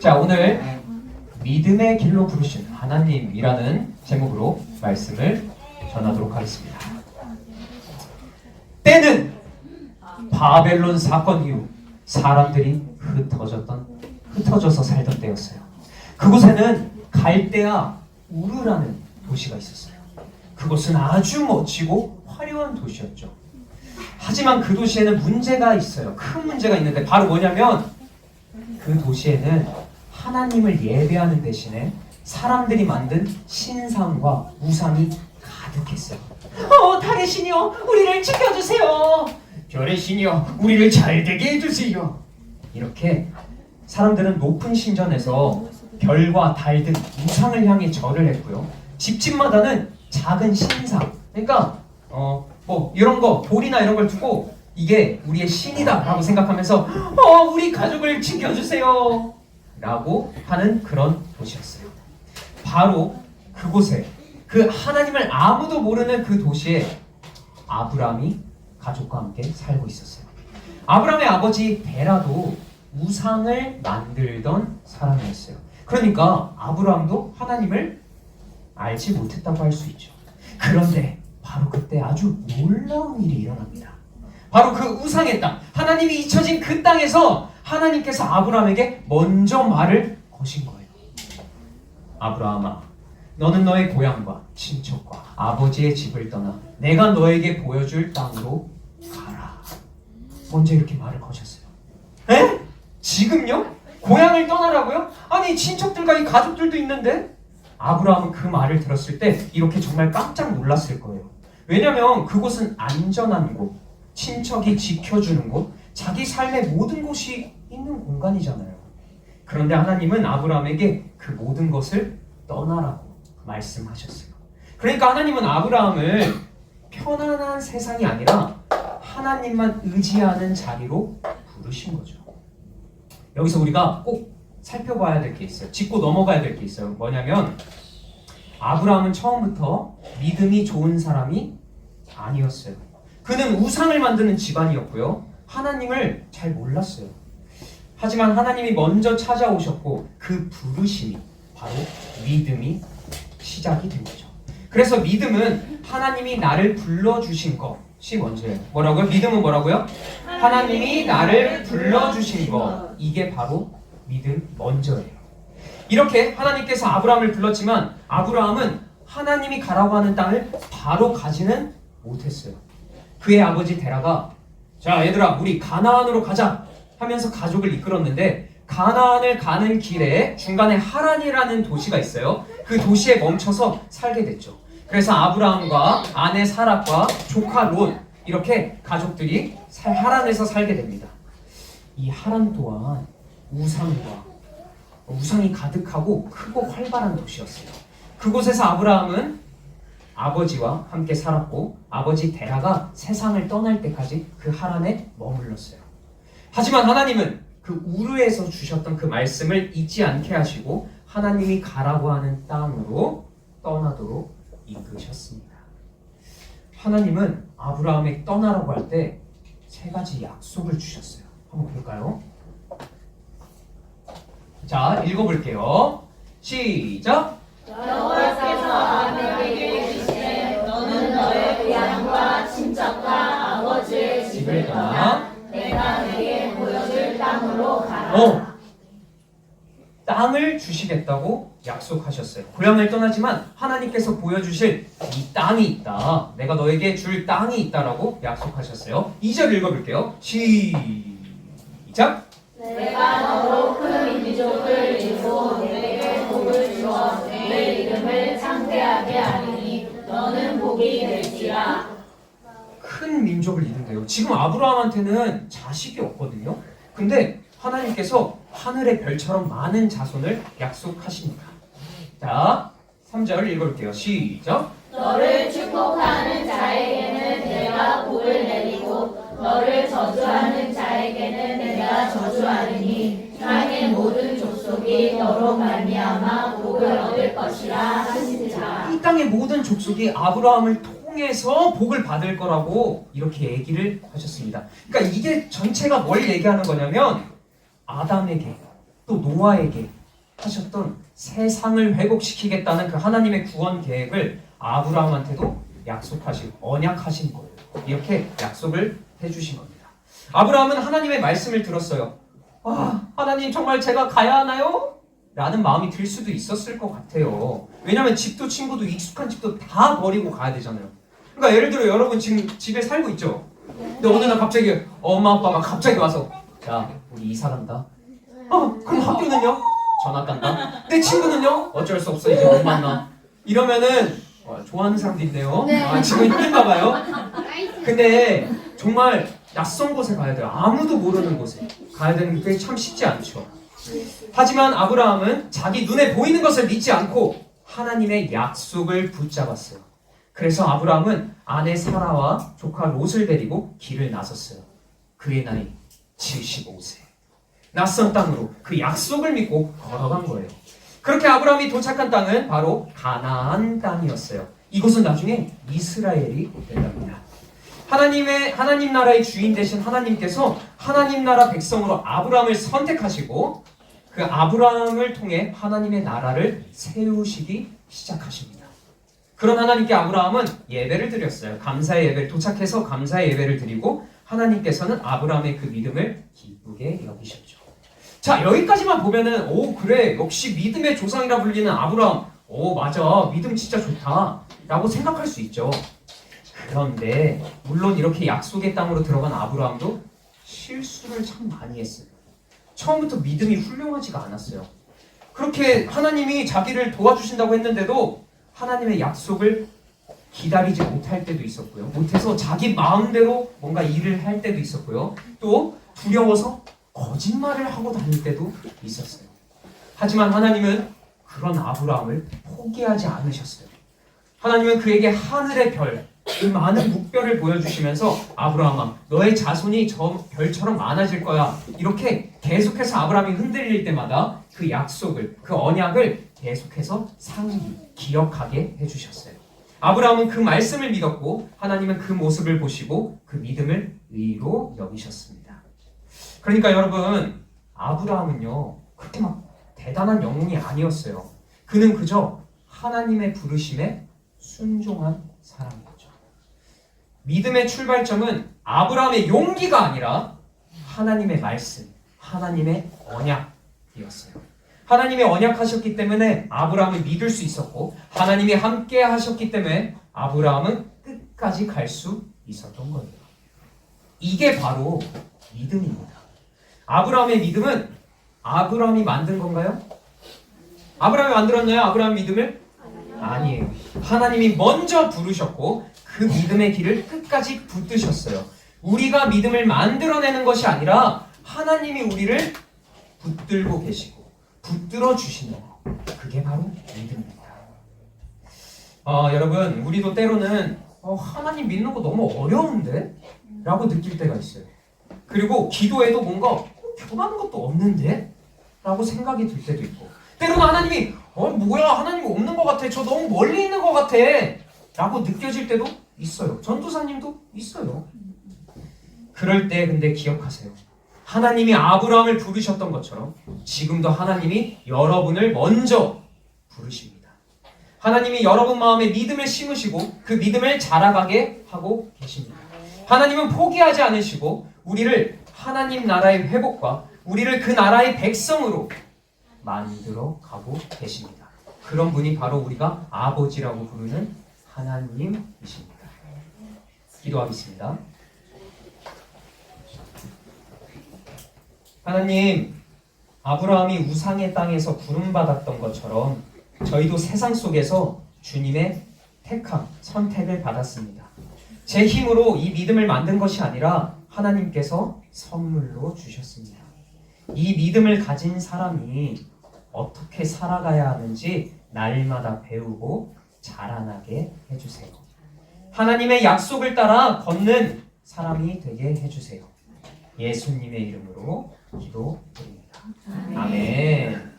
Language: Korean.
자, 오늘 믿음의 길로 부르신 하나님이라는 제목으로 말씀을 전하도록 하겠습니다. 때는 바벨론 사건 이후 사람들이 흩어져서 살던 때였어요. 그곳에는 갈대아 우르라는 도시가 있었어요. 그곳은 아주 멋지고 화려한 도시였죠. 하지만 그 도시에는 문제가 있어요. 큰 문제가 있는데 바로 뭐냐면 그 도시에는 하나님을 예배하는 대신에 사람들이 만든 신상과 우상이 가득했어요. 달의 신이여, 우리를 지켜주세요. 별의 신이여, 우리를 잘되게 해주세요. 이렇게 사람들은 높은 신전에서 별과 달 등 우상을 향해 절을 했고요. 집집마다는 작은 신상, 그러니까 이런 거, 돌이나 이런 걸 두고 이게 우리의 신이다 라고 생각하면서 우리 가족을 지켜주세요 라고 하는 그런 도시였어요. 바로 그곳에 그 하나님을 아무도 모르는 그 도시에 아브라함이 가족과 함께 살고 있었어요. 아브라함의 아버지 데라도 우상을 만들던 사람이었어요. 그러니까 아브라함도 하나님을 알지 못했다고 할 수 있죠. 그런데 바로 그때 아주 놀라운 일이 일어납니다. 바로 그 우상의 땅, 하나님이 잊혀진 그 땅에서 하나님께서 아브라함에게 먼저 말을 거신 거예요. 아브라함아, 너는 너의 고향과 친척과 아버지의 집을 떠나 내가 너에게 보여줄 땅으로 가라. 먼저 이렇게 말을 거셨어요. 에? 지금요? 고향을 떠나라고요? 아니, 친척들과 이 가족들도 있는데? 아브라함은 그 말을 들었을 때 이렇게 정말 깜짝 놀랐을 거예요. 왜냐면 그곳은 안전한 곳, 친척이 지켜주는 곳, 자기 삶의 모든 곳이 있는 공간이잖아요. 그런데 하나님은 아브라함에게 그 모든 것을 떠나라고 말씀하셨어요. 그러니까 하나님은 아브라함을 편안한 세상이 아니라 하나님만 의지하는 자리로 부르신 거죠. 여기서 우리가 꼭 살펴봐야 될 게 있어요. 짚고 넘어가야 될 게 있어요. 뭐냐면 아브라함은 처음부터 믿음이 좋은 사람이 아니었어요. 그는 우상을 만드는 집안이었고요. 하나님을 잘 몰랐어요. 하지만 하나님이 먼저 찾아오셨고 그 부르심이 바로 믿음이 시작이 된 거죠. 그래서 믿음은 하나님이 나를 불러주신 것이 먼저예요. 뭐라고요? 믿음은 뭐라고요? 하나님이 나를 불러주신 것. 이게 바로 믿음 먼저예요. 이렇게 하나님께서 아브라함을 불렀지만 아브라함은 하나님이 가라고 하는 땅을 바로 가지는 못했어요. 그의 아버지 데라가 자 얘들아 우리 가나안으로 가자 하면서 가족을 이끌었는데 가나안을 가는 길에 중간에 하란이라는 도시가 있어요. 그 도시에 멈춰서 살게 됐죠. 그래서 아브라함과 아내 사라과 조카 롯 이렇게 가족들이 하란에서 살게 됩니다. 이 하란 또한 우상이 가득하고 크고 활발한 도시였어요. 그곳에서 아브라함은 아버지와 함께 살았고 아버지 데라가 세상을 떠날 때까지 그 하란에 머물렀어요. 하지만 하나님은 그 우르에서 주셨던 그 말씀을 잊지 않게 하시고 하나님이 가라고 하는 땅으로 떠나도록 이끄셨습니다. 하나님은 아브라함에게 떠나라고 할 때 3가지 약속을 주셨어요. 한번 볼까요? 자, 읽어볼게요. 시작! 여호와께서 아브라함에게 이르시되 너는 너의 고향과 친척과 아버지의 집을 떠나 내가 내게 보여줄 땅으로 가라. 땅을 주시겠다고 약속하셨어요. 고향을 떠나지만 하나님께서 보여주실 이 땅이 있다. 내가 너에게 줄 땅이 있다라고 약속하셨어요. 2절 읽어볼게요. 시작! 내가 너로 큰 민족을 이루고 내게 복을 주어 내 이름을 창대하게 하리니 너는 복이 될지라. 큰 민족을 이룬대요. 지금 아브라함한테는 자식이 없거든요. 근데 하나님께서 하늘의 별처럼 많은 자손을 약속하십니다. 자, 3절 읽어볼게요. 시작! 너를 축복하는 자에게는 내가 복을 내리고 너를 저주하는 자에게는 내가 저주하리니 땅의 모든 족속이 너로 말미암아 복을 얻을 것이라 하시니라. 이 땅의 모든 족속이 아브라함을 통해서 복을 받을 거라고 이렇게 얘기를 하셨습니다. 그러니까 이게 전체가 뭘 얘기하는 거냐면 아담에게 또 노아에게 하셨던 세상을 회복시키겠다는 그 하나님의 구원 계획을 아브라함한테도 약속하시고 언약하신 거예요. 이렇게 약속을 해주신 겁니다. 아브라함은 하나님의 말씀을 들었어요. 하나님 정말 제가 가야 하나요? 라는 마음이 들 수도 있었을 것 같아요. 왜냐하면 집도 친구도 익숙한 집도 다 버리고 가야 되잖아요. 그러니까 예를 들어 여러분 지금 집에 살고 있죠? 근데 어느 날 갑자기 엄마 아빠가 갑자기 와서 야 우리 이사 간다. 그럼 학교는요? 전학 간다. 내 친구는요? 어쩔 수 없어 이제 못 만나. 이러면은 좋아하는 사람도 있네요. 지금 힘든가 봐요. 근데 정말 낯선 곳에 가야 돼요. 아무도 모르는 곳에 가야 되는 게 참 쉽지 않죠. 하지만 아브라함은 자기 눈에 보이는 것을 믿지 않고 하나님의 약속을 붙잡았어요. 그래서 아브라함은 아내 사라와 조카 롯을 데리고 길을 나섰어요. 그의 나이 75세. 낯선 땅으로 그 약속을 믿고 걸어간 거예요. 그렇게 아브라함이 도착한 땅은 바로 가나안 땅이었어요. 이곳은 나중에 이스라엘이 된답니다. 하나님 나라의 주인 되신 하나님께서 하나님 나라 백성으로 아브라함을 선택하시고 그 아브라함을 통해 하나님의 나라를 세우시기 시작하십니다. 그런 하나님께 아브라함은 예배를 드렸어요. 감사의 예배를 도착해서 감사의 예배를 드리고 하나님께서는 아브라함의 그 믿음을 기쁘게 여기셨죠. 자, 여기까지만 보면은 그래 역시 믿음의 조상이라 불리는 아브라함 맞아 믿음 진짜 좋다 라고 생각할 수 있죠. 그런데 물론 이렇게 약속의 땅으로 들어간 아브라함도 실수를 참 많이 했어요. 처음부터 믿음이 훌륭하지가 않았어요. 그렇게 하나님이 자기를 도와주신다고 했는데도 하나님의 약속을 기다리지 못할 때도 있었고요. 못해서 자기 마음대로 뭔가 일을 할 때도 있었고요. 또 두려워서 거짓말을 하고 다닐 때도 있었어요. 하지만 하나님은 그런 아브라함을 포기하지 않으셨어요. 하나님은 그에게 하늘의 별, 그 많은 묵별을 보여주시면서 아브라함아, 너의 자손이 저 별처럼 많아질 거야. 이렇게 계속해서 아브라함이 흔들릴 때마다 그 약속을, 그 언약을 계속해서 기억하게 해주셨어요. 아브라함은 그 말씀을 믿었고 하나님은 그 모습을 보시고 그 믿음을 의로 여기셨습니다. 그러니까 여러분, 아브라함은요 그렇게 막 대단한 영웅이 아니었어요. 그는 그저 하나님의 부르심에 순종한 사람이었죠. 믿음의 출발점은 아브라함의 용기가 아니라 하나님의 말씀, 하나님의 언약이었어요. 하나님이 언약하셨기 때문에 아브라함을 믿을 수 있었고 하나님이 함께 하셨기 때문에 아브라함은 끝까지 갈 수 있었던 거예요. 이게 바로 믿음입니다. 아브라함의 믿음은 아브라함이 만든 건가요? 아브라함이 만들었나요? 아브라함 믿음을? 아니에요. 하나님이 먼저 부르셨고 그 믿음의 길을 끝까지 붙드셨어요. 우리가 믿음을 만들어내는 것이 아니라 하나님이 우리를 붙들고 계시고 붙들어 주신다. 그게 바로 믿음입니다. 여러분, 우리도 때로는 하나님 믿는 거 너무 어려운데? 라고 느낄 때가 있어요. 그리고 기도해도 뭔가 변하는 것도 없는데? 라고 생각이 들 때도 있고, 때로는 하나님이 뭐야 하나님 없는 것 같아, 저 너무 멀리 있는 것 같아 라고 느껴질 때도 있어요. 전도사님도 있어요. 그럴 때 근데 기억하세요. 하나님이 아브라함을 부르셨던 것처럼 지금도 하나님이 여러분을 먼저 부르십니다. 하나님이 여러분 마음에 믿음을 심으시고 그 믿음을 자라가게 하고 계십니다. 하나님은 포기하지 않으시고 우리를 하나님 나라의 회복과 우리를 그 나라의 백성으로 만들어 가고 계십니다. 그런 분이 바로 우리가 아버지라고 부르는 하나님이십니다. 기도하겠습니다. 하나님, 아브라함이 우상의 땅에서 부름받았던 것처럼 저희도 세상 속에서 주님의 택함, 선택을 받았습니다. 제 힘으로 이 믿음을 만든 것이 아니라 하나님께서 선물로 주셨습니다. 이 믿음을 가진 사람이 어떻게 살아가야 하는지 날마다 배우고 자라나게 해주세요. 하나님의 약속을 따라 걷는 사람이 되게 해주세요. 예수님의 이름으로 기도드립니다. 아멘.